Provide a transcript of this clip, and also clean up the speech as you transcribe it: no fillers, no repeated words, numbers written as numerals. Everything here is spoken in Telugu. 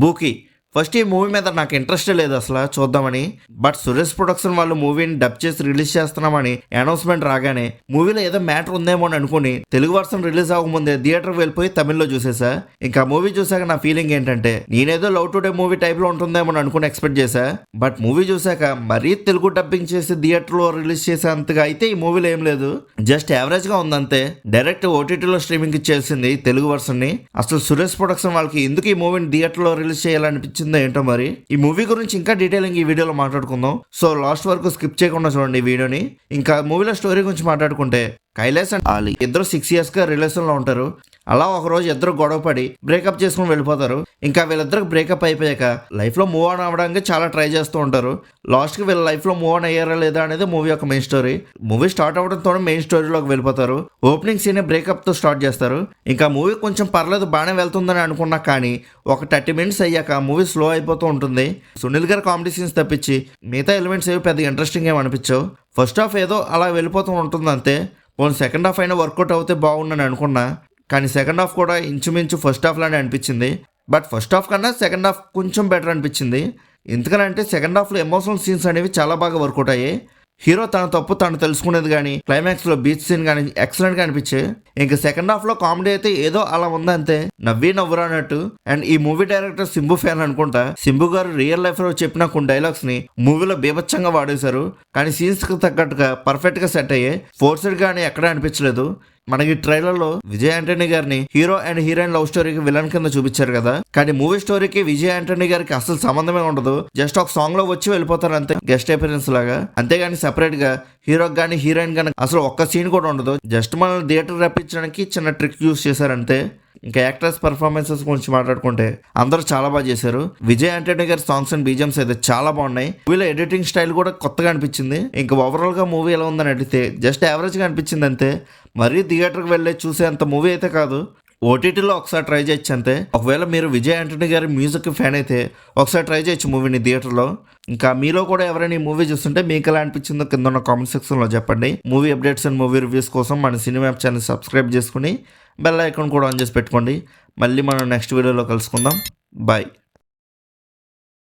బూకీ. ఫస్ట్ ఈ మూవీ మీద నాకు ఇంట్రెస్ట్ లేదు అసలు చూద్దామని. బట్ సురేష్ ప్రొడక్షన్ వాళ్ళు మూవీని డబ్ చేసి రిలీజ్ చేస్తున్నామని అనౌన్స్మెంట్ రాగానే మూవీలో ఏదో మ్యాటర్ ఉందేమో అని అనుకుని తెలుగు వర్షన్ రిలీజ్ అవ్వకముందే థియేటర్ వెళ్ళిపోయి తమిళ్లో చూసేసా. ఇంకా మూవీ చూసాక నా ఫీలింగ్ ఏంటంటే నేనేదో లవ్ టుడే మూవీ టైప్ లో ఉంటుందేమో అని అనుకుని ఎక్స్పెక్ట్ చేశా. బట్ మూవీ చూసాక మరీ తెలుగు డబ్బింగ్ చేసి థియేటర్ లో రిలీజ్ చేసేంతగా అయితే ఈ మూవీలో ఏం లేదు. జస్ట్ యావరేజ్ గా ఉందంతే. డైరెక్ట్ ఓటీటీలో స్ట్రీమింగ్ ఇచ్చేసింది తెలుగు వర్షన్ ని. అసలు సురేష్ ప్రొడక్షన్ వాళ్ళకి ఎందుకు ఈ మూవీని థియేటర్ లో రిలీజ్ చేయాలనిపించింది ఏంటో మరి. ఈ మూవీ గురించి ఇంకా డీటెయిలింగ్ ఈ వీడియోలో మాట్లాడుకుందాం. సో లాస్ట్ వరకు స్కిప్ చేయకుండా చూడండి ఈ వీడియోని. ఇంకా మూవీలో స్టోరీ గురించి మాట్లాడుకుంటే కైలాస్ అండ్ ఆలీ ఇద్దరు 6 years గా రిలేషన్ లో ఉంటారు. అలా ఒక రోజు ఇద్దరు గొడవ పడి బ్రేకప్ చేసుకుని వెళ్ళిపోతారు. ఇంకా వీళ్ళిద్దరికి బ్రేకప్ అయిపోయాక లైఫ్ లో మూవ్ ఆన్ అవ్వడానికి చాలా ట్రై చేస్తూ ఉంటారు. లాస్ట్ కి వీళ్ళ లైఫ్ లో మూవ్ ఆన్ అయ్యారా లేదా అనేది మూవీ యొక్క మెయిన్ స్టోరీ. మూవీ స్టార్ట్ అవడంతో మెయిన్ స్టోరీలోకి వెళ్ళిపోతారు. ఓపెనింగ్ సీన్ బ్రేకప్ తో స్టార్ట్ చేస్తారు. ఇంకా మూవీ కొంచెం పర్లేదు బాగానే వెళ్తుందని అనుకున్నా కానీ ఒక 30 minutes అయ్యాక మూవీ స్లో అయిపోతూ ఉంటుంది. సునీల్ గారి కామెడీ సీన్స్ తప్పించి మిగతా ఎలిమెంట్స్ ఏవి పెద్ద ఇంట్రెస్టింగ్ ఏమి అనిపించవు. ఫస్ట్ హాఫ్ ఏదో అలా వెళ్ళిపోతూ ఉంటుంది అంతే. పోనీ సెకండ్ హాఫ్ అయినా వర్కౌట్ అవుతే బాగుందని అనుకున్నా కానీ సెకండ్ హాఫ్ కూడా ఇంచుమించు ఫస్ట్ హాఫ్ లానే అనిపించింది. బట్ ఫస్ట్ హాఫ్ కన్నా సెకండ్ హాఫ్ కొంచెం బెటర్ అనిపించింది. ఎందుకంటే సెకండ్ హాఫ్లో ఎమోషనల్ సీన్స్ అనేవి చాలా బాగా వర్కౌట్ అయ్యాయి. హీరో తన తప్పు తను తెలుసుకునేది కానీ క్లైమాక్స్ లో బీచ్ సీన్ కానీ ఎక్సలెంట్ గా అనిపించాయి. ఇంకా సెకండ్ హాఫ్ లో కామెడీ అయితే ఏదో అలా ఉందంతే, నవ్వురా అన్నట్టు. అండ్ ఈ మూవీ డైరెక్టర్ సింబు ఫ్యాన్ అనుకుంటా. సింబు గారు రియల్ లైఫ్ లో చెప్పిన కొన్ని డైలాగ్స్ ని మూవీలో బీభత్సంగా వాడేశారు. కానీ సీన్స్ కి తగ్గట్టుగా పర్ఫెక్ట్ గా సెట్ అయ్యాయి. ఫోర్స్డ్ గానీ ఎక్కడా అనిపించలేదు. మనకి ట్రైలర్ లో విజయ్ ఆంటనీ గారిని హీరో అండ్ హీరోయిన్ లవ్ స్టోరీకి విలన్ కింద చూపించారు కదా. కానీ మూవీ స్టోరీకి విజయ్ ఆంటనీ గారికి అసలు సంబంధమే ఉండదు. జస్ట్ ఒక సాంగ్ లో వచ్చి వెళ్ళిపోతారు అంతే, గెస్ట్ అపియరెన్స్ లాగా. అంతేగాని సెపరేట్ గా హీరోకి గానీ హీరోయిన్ గానీ అసలు ఒక్క సీన్ కూడా ఉండదు. జస్ట్ మనల్ని థియేటర్ రప్పించడానికి చిన్న ట్రిక్ యూస్ చేశారంతే. ఇంకా యాక్టర్స్ పర్ఫార్మెన్సెస్ గురించి మాట్లాడుకుంటే అందరూ చాలా బాగా చేశారు. విజయ్ ఆంటనీ గారి సాంగ్స్ అండ్ బీజిఎమ్స్ అయితే చాలా బాగున్నాయి. మూవీలో ఎడిటింగ్ స్టైల్ కూడా కొత్తగా అనిపించింది. ఇంకా ఓవరాల్ గా మూవీ ఎలా ఉందని అడిగితే జస్ట్ యావరేజ్ గా అనిపించింది అంతే. మరీ థియేటర్కి వెళ్ళి చూసే అంత మూవీ అయితే కాదు. ఓటీటీలో ఒకసారి ట్రై చేయొచ్చు అంతే. ఒకవేళ మీరు విజయ్ ఆంటనీ గారి మ్యూజిక్ ఫ్యాన్ అయితే ఒకసారి ట్రై చేయొచ్చు మూవీని థియేటర్లో. ఇంకా మీలో కూడా ఎవరైనా ఈ మూవీ చూస్తుంటే మీకు ఎలా అనిపించిందో కింద ఉన్న కామెంట్ సెక్షన్లో చెప్పండి. Movie updates and movie reviews కోసం మన సినిమా యాప్ ఛానల్ సబ్స్క్రైబ్ చేసుకుని బెల్ ఐకాన్ కూడా ఆన్ చేసి పెట్టుకోండి. మళ్ళీ మనం నెక్స్ట్ వీడియోలో కలుసుకుందాం. బాయ్.